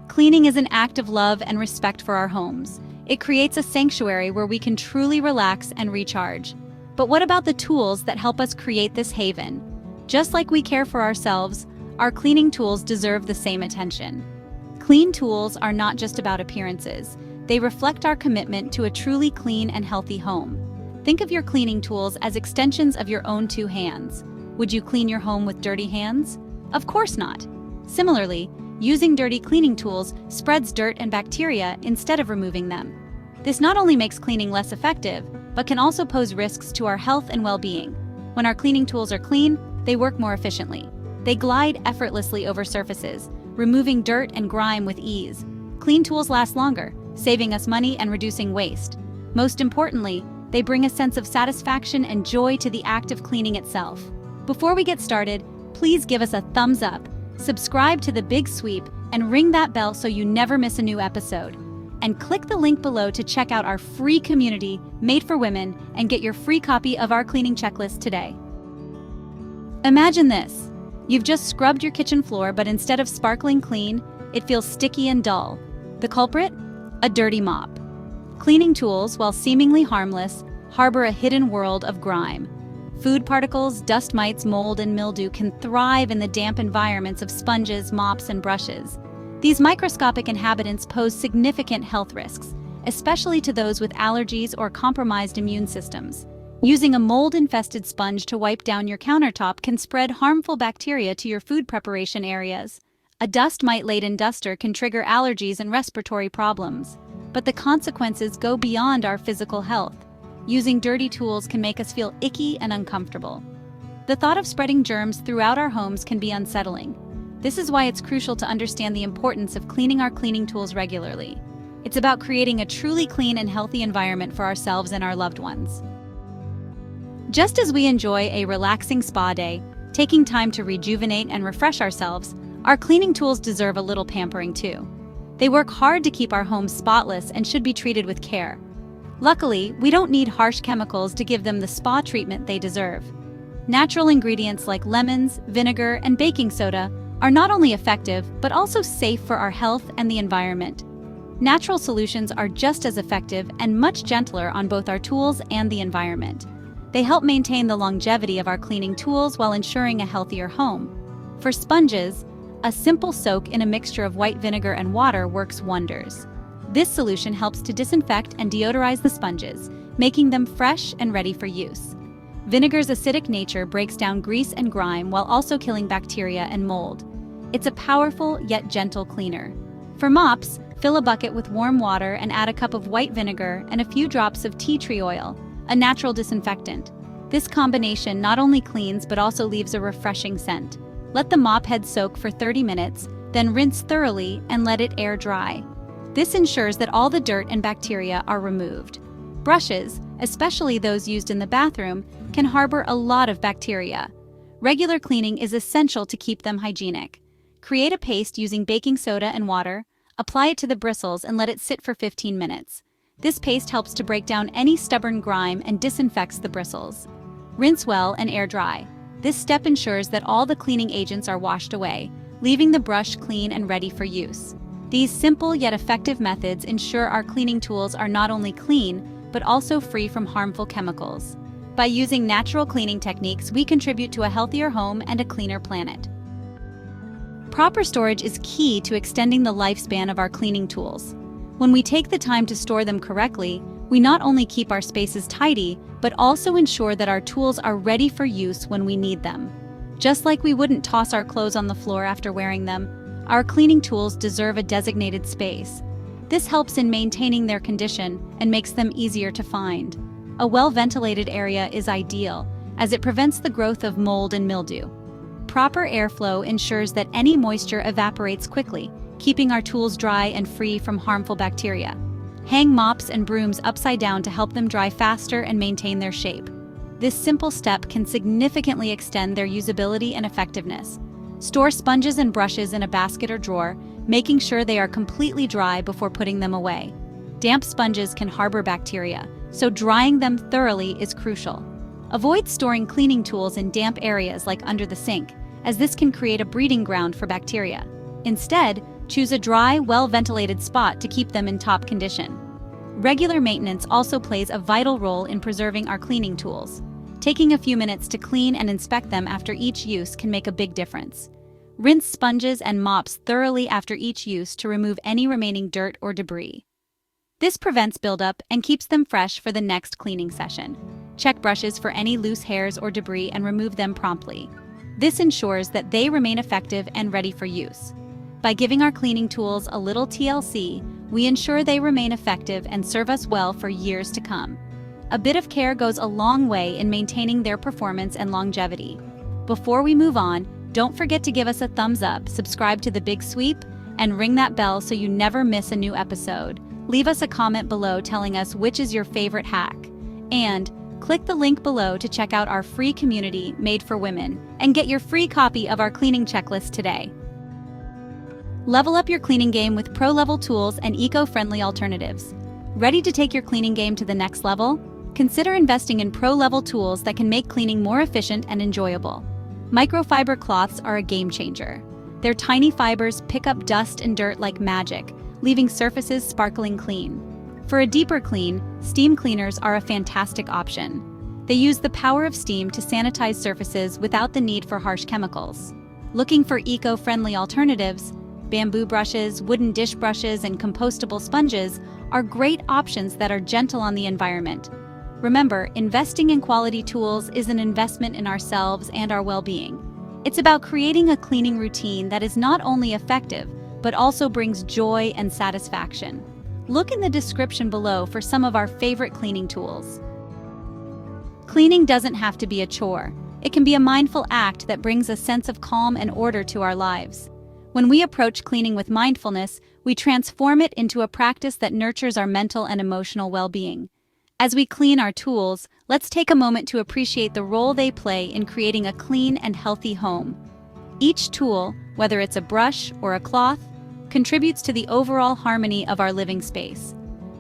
Cleaning is an act of love and respect for our homes. It creates a sanctuary where we can truly relax and recharge. But what about the tools that help us create this haven? Just like we care for ourselves, our cleaning tools deserve the same attention. Clean tools are not just about appearances. They reflect our commitment to a truly clean and healthy home. Think of your cleaning tools as extensions of your own two hands. Would you clean your home with dirty hands? Of course not. Similarly, using dirty cleaning tools spreads dirt and bacteria instead of removing them. This not only makes cleaning less effective, but can also pose risks to our health and well-being. When our cleaning tools are clean, they work more efficiently. They glide effortlessly over surfaces, removing dirt and grime with ease. Clean tools last longer, saving us money and reducing waste. Most importantly, they bring a sense of satisfaction and joy to the act of cleaning itself. Before we get started, please give us a thumbs up, subscribe to The Big Sweep, and ring that bell so you never miss a new episode. And click the link below to check out our free community made for women and get your free copy of our cleaning checklist today. Imagine this. You've just scrubbed your kitchen floor, but instead of sparkling clean, it feels sticky and dull. The culprit? A dirty mop. Cleaning tools, while seemingly harmless, harbor a hidden world of grime. Food particles, dust mites, mold, and mildew can thrive in the damp environments of sponges, mops, and brushes. These microscopic inhabitants pose significant health risks, especially to those with allergies or compromised immune systems. Using a mold-infested sponge to wipe down your countertop can spread harmful bacteria to your food preparation areas. A dust mite-laden duster can trigger allergies and respiratory problems. But the consequences go beyond our physical health. Using dirty tools can make us feel icky and uncomfortable. The thought of spreading germs throughout our homes can be unsettling. This is why it's crucial to understand the importance of cleaning our cleaning tools regularly. It's about creating a truly clean and healthy environment for ourselves and our loved ones. Just as we enjoy a relaxing spa day, taking time to rejuvenate and refresh ourselves, our cleaning tools deserve a little pampering too. They work hard to keep our homes spotless and should be treated with care. Luckily, we don't need harsh chemicals to give them the spa treatment they deserve. Natural ingredients like lemons, vinegar, and baking soda are not only effective, but also safe for our health and the environment. Natural solutions are just as effective and much gentler on both our tools and the environment. They help maintain the longevity of our cleaning tools while ensuring a healthier home. For sponges, a simple soak in a mixture of white vinegar and water works wonders. This solution helps to disinfect and deodorize the sponges, making them fresh and ready for use. Vinegar's acidic nature breaks down grease and grime while also killing bacteria and mold. It's a powerful yet gentle cleaner. For mops, fill a bucket with warm water and add a cup of white vinegar and a few drops of tea tree oil, a natural disinfectant. This combination not only cleans but also leaves a refreshing scent. Let the mop head soak for 30 minutes, then rinse thoroughly and let it air dry. This ensures that all the dirt and bacteria are removed. Brushes, especially those used in the bathroom, can harbor a lot of bacteria. Regular cleaning is essential to keep them hygienic. Create a paste using baking soda and water, apply it to the bristles and let it sit for 15 minutes. This paste helps to break down any stubborn grime and disinfects the bristles. Rinse well and air dry. This step ensures that all the cleaning agents are washed away, leaving the brush clean and ready for use. These simple yet effective methods ensure our cleaning tools are not only clean, but also free from harmful chemicals. By using natural cleaning techniques, we contribute to a healthier home and a cleaner planet. Proper storage is key to extending the lifespan of our cleaning tools. When we take the time to store them correctly, we not only keep our spaces tidy, but also ensure that our tools are ready for use when we need them. Just like we wouldn't toss our clothes on the floor after wearing them, our cleaning tools deserve a designated space. This helps in maintaining their condition and makes them easier to find. A well-ventilated area is ideal, as it prevents the growth of mold and mildew. Proper airflow ensures that any moisture evaporates quickly, keeping our tools dry and free from harmful bacteria. Hang mops and brooms upside down to help them dry faster and maintain their shape. This simple step can significantly extend their usability and effectiveness. Store sponges and brushes in a basket or drawer, making sure they are completely dry before putting them away. Damp sponges can harbor bacteria, so drying them thoroughly is crucial. Avoid storing cleaning tools in damp areas like under the sink, as this can create a breeding ground for bacteria. Instead, Choose a dry, well-ventilated spot to keep them in top condition. Regular maintenance also plays a vital role in preserving our cleaning tools. Taking a few minutes to clean and inspect them after each use can make a big difference. Rinse sponges and mops thoroughly after each use to remove any remaining dirt or debris. This prevents buildup and keeps them fresh for the next cleaning session. Check brushes for any loose hairs or debris and remove them promptly. This ensures that they remain effective and ready for use. By giving our cleaning tools a little TLC, we ensure they remain effective and serve us well for years to come. A bit of care goes a long way in maintaining their performance and longevity. Before we move on, don't forget to give us a thumbs up, subscribe to The Big Sweep, and ring that bell so you never miss a new episode. Leave us a comment below telling us which is your favorite hack. And click the link below to check out our free community made for women and get your free copy of our cleaning checklist today. Level up your cleaning game with pro-level tools and eco-friendly alternatives. Ready to take your cleaning game to the next level? Consider investing in pro-level tools that can make cleaning more efficient and enjoyable. Microfiber cloths are a game changer. Their tiny fibers pick up dust and dirt like magic, leaving surfaces sparkling clean. For a deeper clean, steam cleaners are a fantastic option. They use the power of steam to sanitize surfaces without the need for harsh chemicals. Looking for eco-friendly alternatives? Bamboo brushes, wooden dish brushes, and compostable sponges are great options that are gentle on the environment. Remember, investing in quality tools is an investment in ourselves and our well-being. It's about creating a cleaning routine that is not only effective, but also brings joy and satisfaction. Look in the description below for some of our favorite cleaning tools. Cleaning doesn't have to be a chore. It can be a mindful act that brings a sense of calm and order to our lives. When we approach cleaning with mindfulness, we transform it into a practice that nurtures our mental and emotional well-being. As we clean our tools, let's take a moment to appreciate the role they play in creating a clean and healthy home. Each tool, whether it's a brush or a cloth, contributes to the overall harmony of our living space.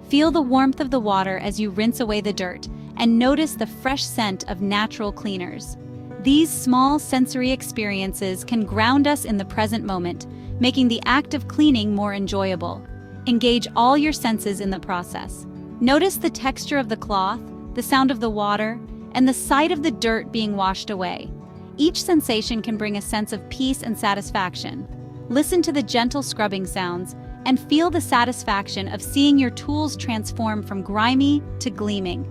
Feel the warmth of the water as you rinse away the dirt, and notice the fresh scent of natural cleaners. These small sensory experiences can ground us in the present moment, making the act of cleaning more enjoyable. Engage all your senses in the process. Notice the texture of the cloth, the sound of the water, and the sight of the dirt being washed away. Each sensation can bring a sense of peace and satisfaction. Listen to the gentle scrubbing sounds and feel the satisfaction of seeing your tools transform from grimy to gleaming.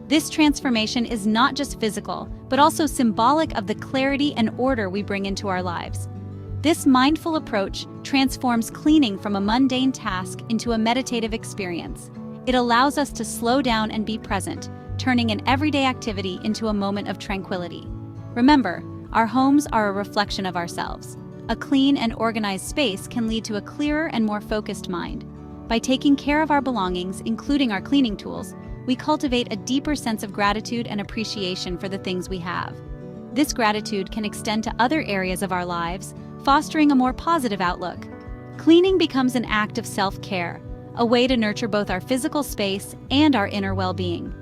This transformation is not just physical, but also symbolic of the clarity and order we bring into our lives. This mindful approach transforms cleaning from a mundane task into a meditative experience. It allows us to slow down and be present, turning an everyday activity into a moment of tranquility. Remember, our homes are a reflection of ourselves. A clean and organized space can lead to a clearer and more focused mind. By taking care of our belongings, including our cleaning tools, we cultivate a deeper sense of gratitude and appreciation for the things we have. This gratitude can extend to other areas of our lives, fostering a more positive outlook. Cleaning becomes an act of self-care, a way to nurture both our physical space and our inner well-being.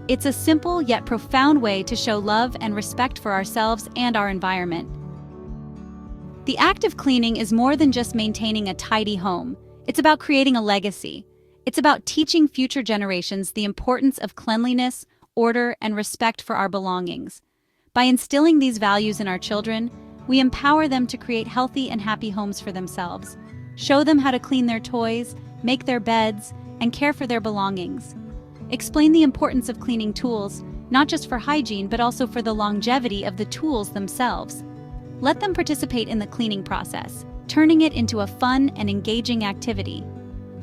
It's a simple yet profound way to show love and respect for ourselves and our environment. The act of cleaning is more than just maintaining a tidy home. It's about creating a legacy. It's about teaching future generations the importance of cleanliness, order, and respect for our belongings. By instilling these values in our children, we empower them to create healthy and happy homes for themselves. Show them how to clean their toys, make their beds, and care for their belongings. Explain the importance of cleaning tools, not just for hygiene, but also for the longevity of the tools themselves. Let them participate in the cleaning process, turning it into a fun and engaging activity.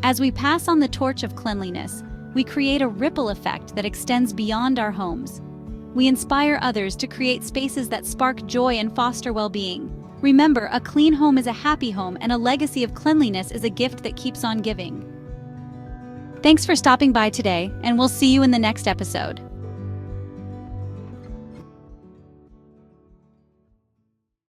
As we pass on the torch of cleanliness, we create a ripple effect that extends beyond our homes. We inspire others to create spaces that spark joy and foster well-being. Remember, a clean home is a happy home, and a legacy of cleanliness is a gift that keeps on giving. Thanks for stopping by today, and we'll see you in the next episode.